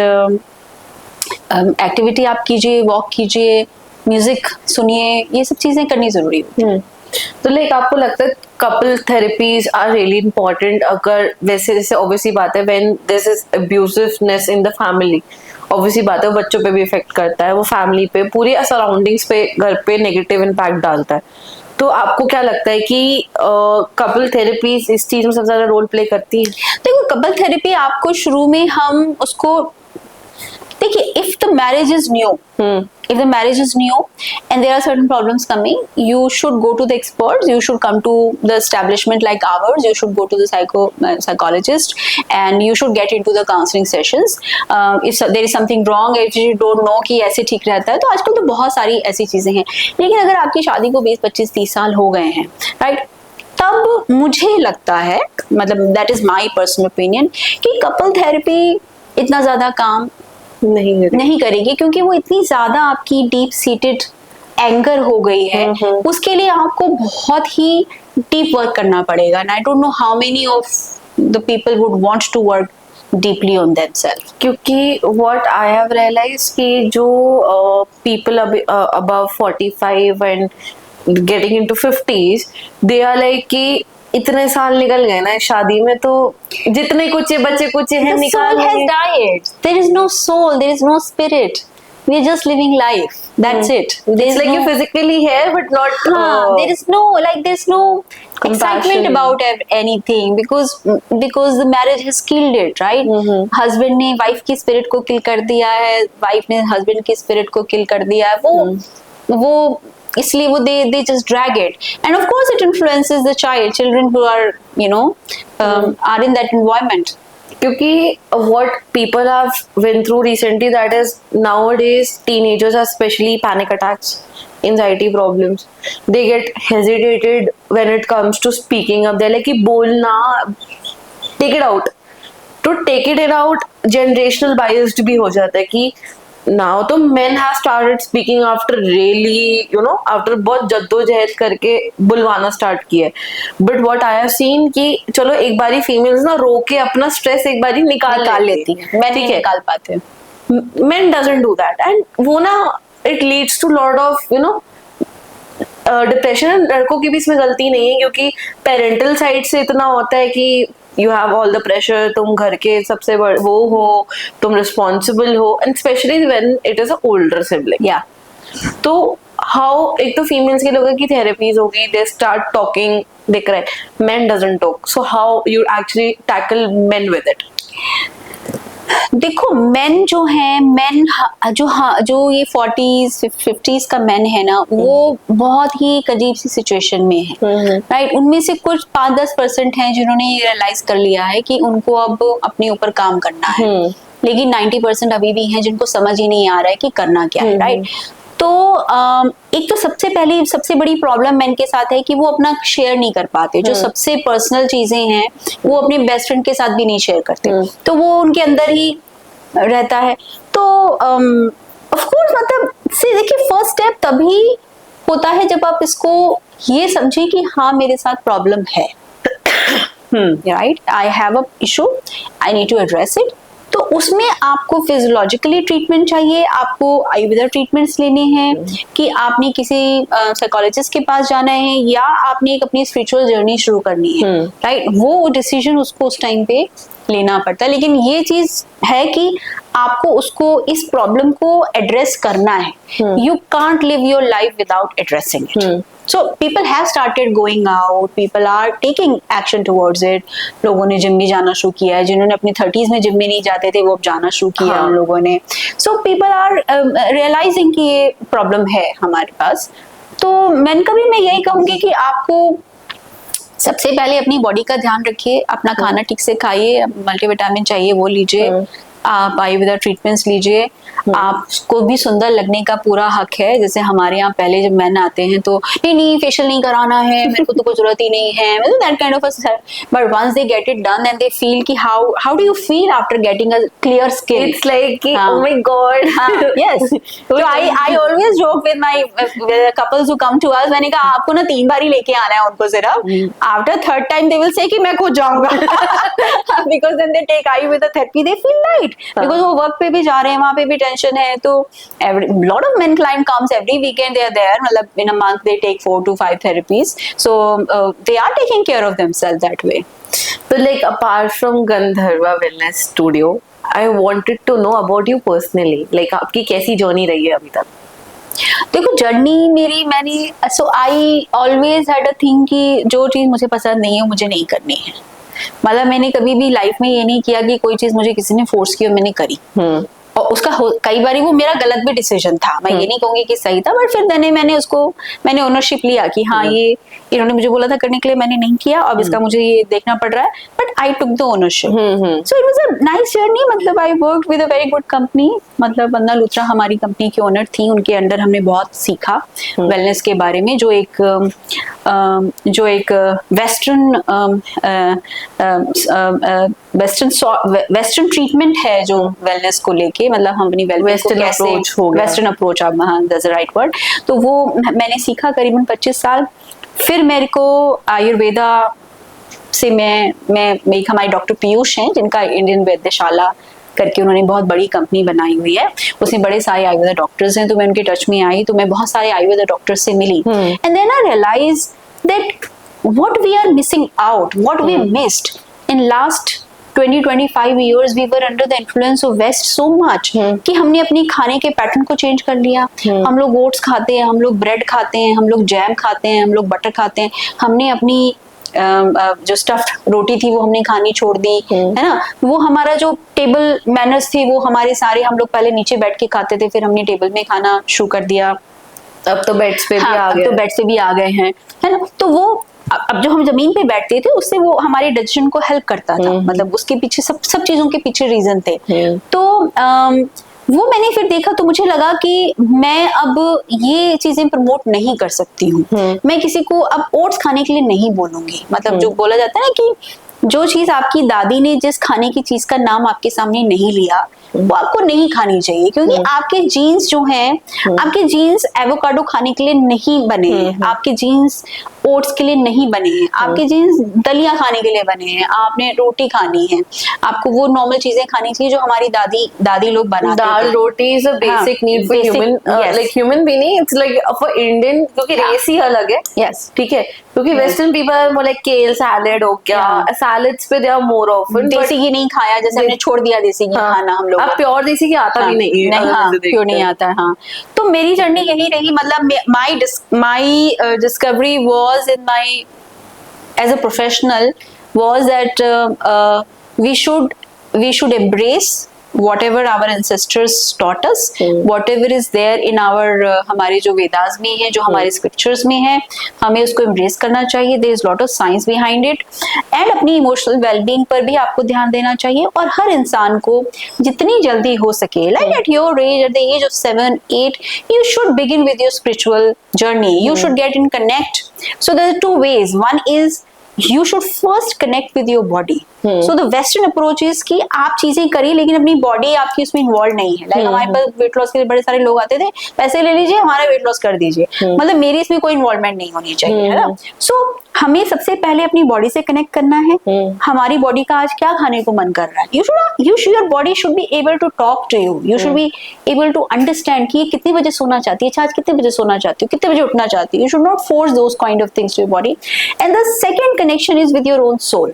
activity आप कीजिए, वॉक कीजिए, म्यूजिक सुनिए, ये सब चीजें करनी जरूरी होती है। तो लाइक आपको लगता है couple therapies are really important? अगर वैसे जैसे ऑब्वियसली बात है when this is abusiveness in the family, obviously बात है वो बच्चों पे भी इफेक्ट करता है, वो फैमिली पे, पूरी सराउंडिंग्स पे, घर पे नेगेटिव इम्पैक्ट डालता है। तो आपको क्या लगता है कि कपल थेरेपीज इस चीज में सबसे ज्यादा रोल प्ले करती है? देखो, कपल थेरेपी आपको शुरू में हम उसको देखिए, if the marriage is new and there are certain problems coming, you should go to the experts, you should come to the establishment like ours, you should go to the psychologist and you should get into the counseling sessions. If there is something wrong, if you don't know कि ऐसे ठीक रहता है, तो आजकल तो बहुत सारी ऐसी चीजें हैं। लेकिन अगर आपकी शादी को 20, 25, 30 साल हो गए हैं, राइट, तब मुझे लगता है, मतलब that is my personal opinion, कि कपल थेरेपी इतना ज्यादा काम नहीं करेगी, क्योंकि वो इतनी ज्यादा आपकी डीप सीटेड एंगर हो गई है। उसके लिए आपको बहुत ही डीप वर्क करना पड़ेगा, and I don't know how many of the people would want to work deeply on themselves. क्योंकि व्हाट आई हैव रियलाइज कि जो people above 45 and getting into 50s, they are like कि इतने साल निकल गए ना शादी में, तो जितने कुछ बच्चे कुछ हैं निकाल died. There is no soul, there is no spirit. We are just living life. That's it. It's like you're physically here but not there is no excitement about anything because the marriage has killed it, right? Husband ने wife की spirit को kill कर दिया है, wife ने husband की spirit को kill कर दिया है। वो इसलिए वो they just drag it, and of course it influences the children who are, you know, are in that environment. क्योंकि what people have went through recently, that is nowadays teenagers are especially panic attacks, anxiety problems, they get hesitated when it comes to speaking up. They're like कि बोलना, take it out, to take it out generational biased भी हो जाता है कि now तो men have started speaking after really, you know, after बहुत जद्दोजहद करके बुलवाना स्टार्ट किया है। But what I have seen कि चलो एक बारी फीमेल्स ना रो के अपना स्ट्रेस एक बारी निकाल लेती है, मैं नहीं निकाल पाते। men doesn't do that, and वो ना it leads to lot of, you know, depression. लड़कों की भी इसमें गलती नहीं है, क्योंकि पेरेंटल साइड से इतना होता है कि you have all the pressure, तुम घर के सबसे वो हो, तुम रिस्पॉन्सिबल हो, and specially when it is a older sibling. या तो हाउ, एक तो फीमेल्स के लोगों की थेरेपीज होगी, they start talking, they cry, men doesn't talk, so how you actually tackle men with it? देखो मेन जो है, मेन जो ये 40s 50s का मेन है ना, वो बहुत ही एक अजीब सी सिचुएशन में है, राइट। उनमें से कुछ 5-10% हैं जिन्होंने ये रियलाइज कर लिया है कि उनको अब अपने ऊपर काम करना है, लेकिन 90% अभी भी हैं जिनको समझ ही नहीं आ रहा है कि करना क्या है, राइट। तो एक तो सबसे बड़ी प्रॉब्लम मेन के साथ है कि वो अपना शेयर नहीं कर पाते, जो सबसे पर्सनल चीजें हैं वो अपने बेस्ट फ्रेंड के साथ भी नहीं शेयर करते, तो वो उनके अंदर ही रहता है। तो ऑफ कोर्स मतलब से देखिए, फर्स्ट स्टेप तभी होता है जब आप इसको ये समझे कि हाँ मेरे साथ प्रॉब्लम है, right, I have a issue, I need to address it. तो उसमें आपको फिजियोलॉजिकली ट्रीटमेंट चाहिए, आपको आयुर्वेदा ट्रीटमेंट्स लेने हैं, कि आपने किसी साइकोलॉजिस्ट के पास जाना है, या आपने एक अपनी स्पिरिचुअल जर्नी शुरू करनी है, राइट। वो डिसीजन उसको उस टाइम पे लेना पड़ता है, लेकिन ये चीज है कि आपको उसको, इस प्रॉब्लम को एड्रेस करना है। You can't live your life without addressing it. So people have started going out, people are taking action towards it. लोगों ने जिम भी जाना शुरू किया है, जिन्होंने अपनी 30s में जिम में नहीं जाते थे वो अब जाना शुरू किया उन लोगों ने। So people are realizing कि ये प्रॉब्लम है हमारे पास। तो मैं यही कहूंगी कि आपको सबसे पहले अपनी बॉडी का ध्यान रखिए, अपना खाना ठीक से खाइए, मल्टीविटामिन चाहिए वो लीजिए, आप आयुर्वेदा ट्रीटमेंट्स लीजिए। आपको भी सुंदर लगने का पूरा हक है। जैसे हमारे यहाँ पहले जब मैन आते हैं तो नहीं फेशियल नहीं कराना है, मेरे को तो कोई जरूरत ही नहीं है, मतलब that kind of a, but once they get it done and they feel कि how do you feel after getting a clear skin, it's like कि ओह माय गॉड, यस। तो I always joke with my couples who come to us, मैंने कहा आपको ना 3 बार ही लेके आना है उनको, सिर्फ after 3rd time they will say कि मैं खुद जाऊंगा, because then they take Ayurveda therapy, they feel light, because वो वर्क पे भी जा रहे हैं, वहां पे भी टेंशन है। तो lot of men client comes every weekend, they are there, मतलब in a month they take 4 to 5 therapies, so they are taking care of themselves that way. So like apart from Gandharva Wellness Studio, I wanted to know about you personally, like आपकी कैसी journey रही है अभी तक? देखो journey मेरी, so I always had a thing कि जो चीज मुझे पसंद नहीं है मुझे नहीं करनी है। मतलब मैंने कभी भी लाइफ में ये नहीं किया कि कोई चीज मुझे किसी ने फोर्स की और मैंने करी, और उसका कई बार वो मेरा गलत भी डिसीजन था, मैं ये नहीं कहूंगी कि सही था, बट फिर मैंने ओनरशिप लिया कि हाँ ये इन्होंने मुझे बोला था करने के लिए, मैंने नहीं किया, अब इसका मुझे ये देखना पड़ रहा है, but I took the ownership. So it was a nice journey. मतलब I worked with a very good company, मतलब वंदना लुथरा हमारी कंपनी की ओनर थी, उनके अंडर हमने बहुत सीखा वेलनेस के बारे में, जो एक वेस्टर्न ट्रीटमेंट है जो वेलनेस को लेके, मतलब हम अपनी वेलनेस को कैसे, western approach, that's the right word. तो वो मैंने सीखा करीबन 25 साल। फिर मेरे को आयुर्वेदा से मैं हमारे डॉक्टर पीयूष हैं, जिनका इंडियन वैद्यशाला करके उन्होंने बहुत बड़ी कंपनी बनाई हुई है, उसमें बड़े सारे आयुर्वेदा डॉक्टर्स हैं, तो मैं उनके टच में आई, तो मैं बहुत सारे आयुर्वेदा डॉक्टर्स से मिली, and then I realise that what we are missing out, what we missed in last 20-25 years, we were under the influence of West so much कि हमने अपनी खाने के पैटर्न को चेंज कर लिया। हम लोग ओट्स खाते हैं, हम लोग ब्रेड खाते हैं, हम लोग जैम खाते हैं, हम लोग बटर खाते हैं, हमने अपनी जो स्टफ्ड रोटी थी वो हमने खानी छोड़ दी, है ना। वो हमारा जो टेबल मैनर्स थे वो हमारे सारे, हम लोग पहले नीचे बैठ के खाते थे, फिर हमने टेबल में खाना शुरू कर दिया, अब तो बेड्स पे भी आ गए, तो बेड से भी आ गए हैं, है ना। तो वो अब जो हम जमीन पे बैठते थे उससे वो हमारे डाइजेशन को हेल्प करता था, मतलब उसके पीछे सब चीजों के पीछे रीजन थे। तो वो मैंने फिर देखा, तो मुझे लगा कि मैं अब ये चीजें प्रमोट नहीं कर सकती हूँ। मैं किसी को अब ओट्स खाने के लिए नहीं बोलूंगी, मतलब जो बोला जाता है ना कि जो चीज आपकी दादी ने, जिस खाने की चीज का नाम आपके सामने नहीं लिया, वो आपको नहीं खानी चाहिए, क्योंकि आपके जीन्स जो हैं, आपके जीन्स एवोकाडो खाने के लिए नहीं बने हैं, आपके जीन्स ओट्स के लिए नहीं बने हैं, आपके जीन्स दलिया खाने के लिए बने हैं, आपने रोटी खानी है, आपको वो नॉर्मल चीजें खानी चाहिए जो हमारी दादी लोग बनाते थे। Dal roti is a basic need for human, like human being, it's like for Indian, क्योंकि रेस ही अलग है, यस, ठीक है, क्योंकि वेस्टर्न पीपल वो लाइक केल सैलेड हो गया, सैलेड्स पे दे आर मोर ऑफन। देसी घी नहीं खाया, जैसे हमने छोड़ दिया देसी घी खाना हम लोग। अब प्योर देसी घी आता भी नहीं है, हाँ, क्यों नहीं आता है। हाँ, तो मेरी जर्नी यही रही, मतलब my discovery was in my as a professional was that we should embrace whatever our ancestors taught us, whatever is there in our हमारे जो वेदास में है, जो हमारे स्क्रिप्चर्स में है, हमें उसको embrace करना चाहिए। there is lot of science behind it, and अपनी emotional well-being पर भी आपको ध्यान देना चाहिए। और हर इंसान को जितनी जल्दी हो सके, like at your age, at the age of 7-8, you should begin with your spiritual journey. You should get in connect. So there are two ways. One is you should first connect with your body. So the western approach is कि आप चीजें करिए लेकिन अपनी body आपकी उसमें involve नहीं है। लाइक हमारे पास वेट लॉस के लिए बड़े सारे लोग आते थे, पैसे ले लीजिए हमारा वेट लॉस कर दीजिए, मतलब मेरी इसमें कोई इन्वॉल्वमेंट नहीं होनी चाहिए, है ना। सो हमें सबसे पहले अपनी बॉडी से कनेक्ट करना है। हमारी बॉडी का आज क्या खाने को मन कर रहा है, your body should be able to talk to you, you should be able to understand कि ये कितनी बजे सोना चाहती है, अच्छा आज कितने बजे सोना चाहती हो, कितने बजे उठना चाहती है। You should not force those kind of things to your body. And the second connection is with your own soul.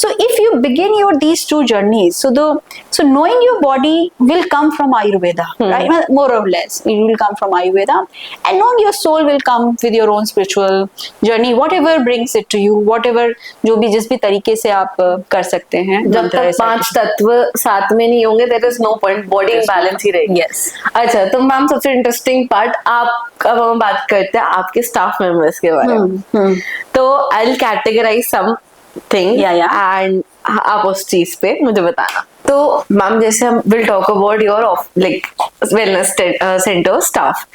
So if you begin these two journeys, so knowing your body will come from Ayurveda, right? More or less, it will come from Ayurveda, and knowing your soul will come with your own spiritual journey, whatever brings it to you, whatever जो भी जिस भी तरीके से आप कर सकते हैं। जब तक 5 तत्व साथ में नहीं होंगे, there is no point, body imbalance ही रहेगी। Yes. अच्छा, तो मैम सबसे इंटरेस्टिंग पार्ट, आप अब हम बात करते हैं आपके स्टाफ मेंबर्स के बारे में। तो I will categorize something and आप उस चीज पे मुझे बताना। तो मैम जैसे हम will talk about your like wellness centre staff,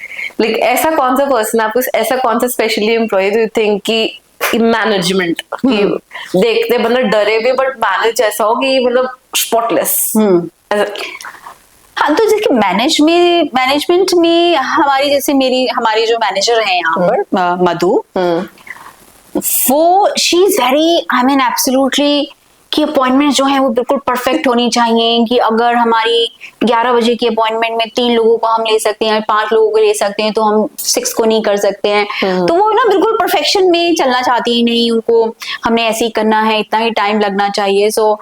like ऐसा कौन सा पर्सन, आपको ऐसा कौन सा specially employ do you think कि मैनेजमेंट देखते मतलब डरे भी बट मैनेज ऐसा हो कि मतलब स्पॉटलेस। हाँ, तो जैसे मैनेजमेंट में हमारी जैसे हमारी जो मैनेजर है यहाँ पर मधु, वो she is very, I mean absolutely कि अपॉइंटमेंट जो है वो बिल्कुल परफेक्ट होनी चाहिए। कि अगर हमारी 11 बजे की अपॉइंटमेंट में 3 लोगों को हम ले सकते हैं, 5 लोगों को ले सकते हैं, तो हम 6 को नहीं कर सकते हैं। तो वो ना बिल्कुल परफेक्शन में चलना चाहती ही नहीं, उनको हमने ऐसे ही करना है, इतना ही टाइम लगना चाहिए। सो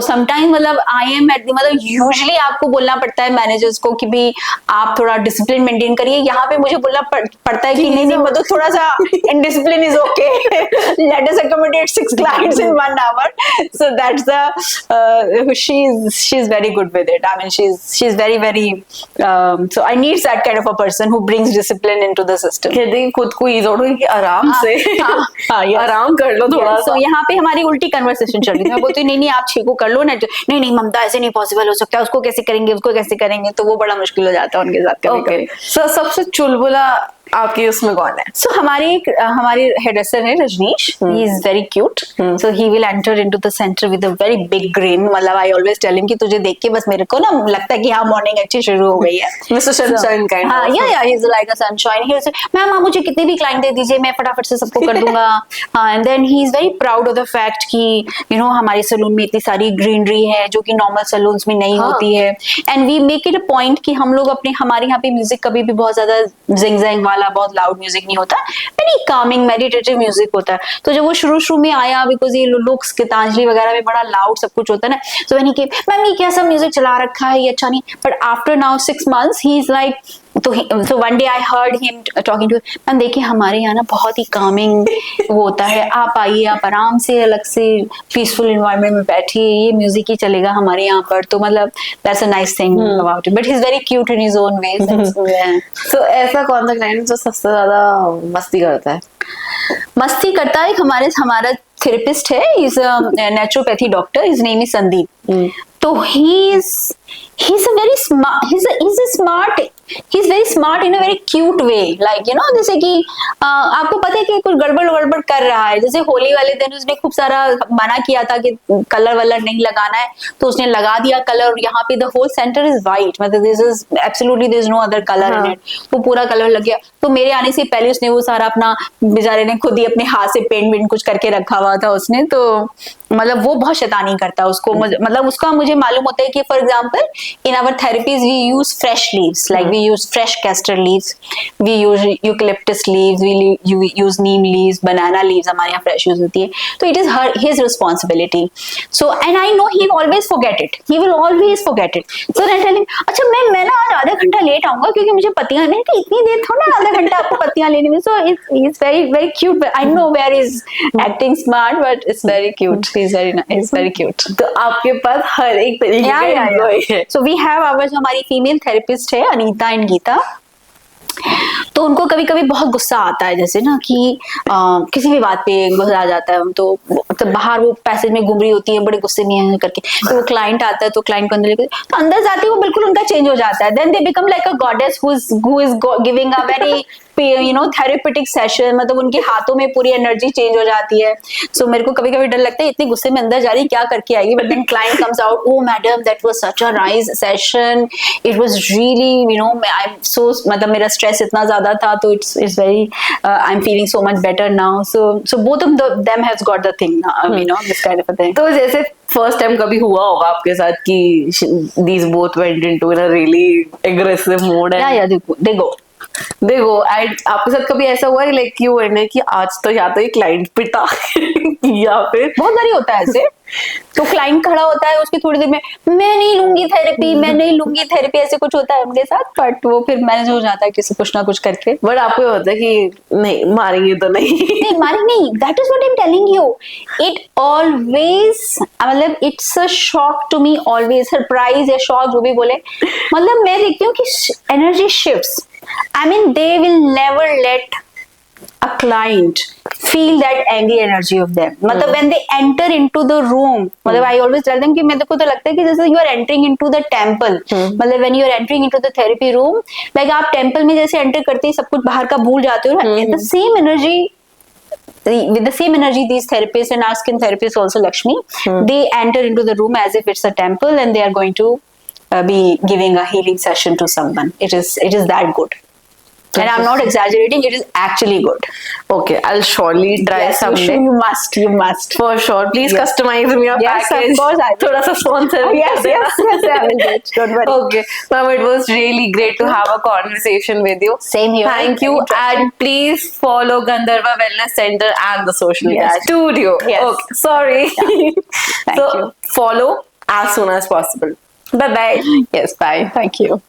समटाइम मतलब आई एम एट मतलब यूजुअली आपको बोलना पड़ता है मैनेजर्स को कि भी आप थोड़ा डिसिप्लिन मेंटेन करिए। यहाँ पे मुझे बोलना पड़ता है कि नहीं मतलब थोड़ा सा discipline is okay, let us accommodate 6 clients in 1 hour. So that's the she's very good with it. I mean she's very so I need that kind of a person who brings discipline into the system. कहते खुद को ease out कि आराम से आराम कर लो थोड़ा सा। So यहाँ पे हमारी उल्टी कन्वर्सेशन चल रही थी। मैं बोलती नहीं आप 6 को कर लो ना, नहीं ममता ऐसे नहीं पॉसिबल हो सकता, उसको कैसे करेंगे, उसको कैसे करेंगे, तो वो बड़ा मुश्किल हो जाता है उनके साथ। ओके, सो सबसे चुलबुला आपकी उसमें कौन है? So हमारी हेडरेसर है Rajneesh, he is very cute, so he will enter into the center with a very big grin. मतलब I always tell him कि तुझे देख के बस मेरे को ना लगता है कि हाँ मॉर्निंग अच्छी शुरू हो गई है। Mr. Sunshine kind of. हाँ, yeah, he's like a sunshine. He will say, ma'am आप मुझे कितने भी क्लाइंट दे दीजिए, मैं फटाफट से सबको कर दूंगा। हाँ, and then he is very proud of the fact कि you know हमारे सलून में इतनी सारी ग्रीनरी है जो कि नॉर्मल सलून्स में नहीं होती है। And we make it a point कि हम लोग हमारे यहाँ पे म्यूजिक कभी भी बहुत ज्यादा जिंग जैंग वाला बहुत लाउड म्यूजिक नहीं होता, वेरी कामिंग मेडिटेटिव म्यूजिक होता है। तो जब वो शुरू में आया, बिकॉज ये लुक्स गीतांजलि वगैरह में बड़ा लाउड सब कुछ होता है ना, तो मैंने कि मैम ये कैसा म्यूजिक चला रखा है, ये अच्छा नहीं। But after now 6 months he is like, तो one day I heard him talking to, ma'am देखिए हमारे यहाँ ना बहुत ही कामिंग वो होता है, आप आइए, आप आराम से अलग से पीसफुल एनवायरनमेंट में बैठिए, ये म्यूजिक ही चलेगा हमारे यहाँ पर। तो मतलब that's a nice thing about it, but he is very cute in his own way. So ऐसा कौन सा क्लाइंट जो सबसे ज्यादा मस्ती करता है? मस्ती करता है हमारा थेरेपिस्ट है, is a naturopathy doctor, his name is Sandeep. तो he's very smart in a very cute way, like you know, जैसे कि आपको पता है कि कुछ गड़बड़ कर रहा है। जैसे होली वाले दिन उसने खूब सारा मना किया था कि कलर वलर नहीं लगाना है, तो उसने लगा दिया कलर, और यहाँ पे the whole centre is white, मतलब this is absolutely there is no other colour in it, वो पूरा कलर लग गया। तो मेरे आने से पहले उसने वो सारा अपना, बेचारे ने खुद ही अपने हाथ से पेंट कुछ करके रखा हुआ था उसने। तो मतलब वो बहुत शैतानी करता है उसको, मतलब उसका मुझे मालूम होता है कि for example example, in our therapies we use fresh leaves, like we use fresh castor leaves, we use eucalyptus leaves, we use neem leaves, banana leaves हमारे यहाँ fresh use होती है. So it is his responsibility. So and I know he will always forget it. He will always forget it. So I tell him, अच्छा मैं ना आज आधा घंटा लेट आऊँगा क्योंकि मुझे पत्तियाँ नहीं कि इतनी देर थोड़ा आधा घंटा आपको पत्तियाँ लेने में. So he's very cute. But I know where he's acting smart, but it's very cute. He's very nice. He's very cute. तो आपके पास हर एक तरीके का employee है. So we have our जो हमारी फीमेल थेरेपिस्ट है अनीता एंड गीता, तो उनको कभी कभी बहुत गुस्सा आता है, जैसे ना कि किसी भी बात पे गुस्सा आ जाता है, तो मतलब बाहर वो पैसेज में घूम रही होती है बड़े गुस्से में करके, तो वो क्लाइंट आता है तो क्लाइंट को अंदर लेके तो अंदर जाती है वो बिल्कुल उनका चेंज हो जाता है. Then they become like a goddess who is giving a very therapeutic session, मतलब उनके हाथों में पूरी एनर्जी चेंज हो जाती है. सो मेरे को कभी कभी डर लगता है इतने गुस्से में अंदर जा रही क्या करके आएगी, but then client comes out, oh madam that was such a nice session, it was really I am so, मतलब मेरा स्ट्रेस इतना ज्यादा था तो it's very I am feeling so much better now. So both of them has got the thing, this kind of a thing. तो जैसे first time कभी हुआ होगा आपके साथ कि these both went into a really aggressive mode and देखो and आपके साथ कभी ऐसा हुआ है लाइक कि वो है कि आज तो या तो ये क्लाइंट पिटा या फिर बहुत बारी होता है ऐसे, तो क्लाइंट खड़ा होता है उसकी थोड़ी देर में मैं नहीं लूंगी थेरेपी, मैं नहीं लूंगी थेरेपी, ऐसे कुछ होता है उनके साथ, बट वो फिर मैनेज हो जाता है किसी कुछ ना कुछ करके. बट आपको ये होता है कि नहीं मारेंगे तो नहीं मारेंगे नहीं, that is what I am telling you. It always, मतलब it's a shock to me, always surprise या शॉक जो भी बोले, मतलब मैं देखती हूँ कि energy shifts. I mean, they will never let a client feel that angry energy of them. मतलब when they enter into the room, मतलब I always tell them कि मेरे को तो लगता है कि जैसे you are entering into the temple. मतलब when you are entering into the therapy room, like आप टेम्पल में जैसे एंटर करते ही सब कुछ बाहर का भूल जाते हो. The same energy, with the same energy, these therapists and our skin therapist also Lakshmi, they enter into the room as if it's a temple and they are going to be giving a healing session to someone. It is that good. And I'm not exaggerating, it is actually good. Okay, I'll surely try someday. You must. For sure. Please customize me a yes, package. Of course I will. Thoda sa sponsor. Yes, I will do it. Don't worry. Okay. Ma'am, it was really great to have a conversation with you. Same here. Thank you. And please follow Gandharva Wellness Center and the social media studio. Yes. Okay. Sorry. Yeah. Thank you. Follow as soon as possible. Bye-bye. Yes, bye. Thank you.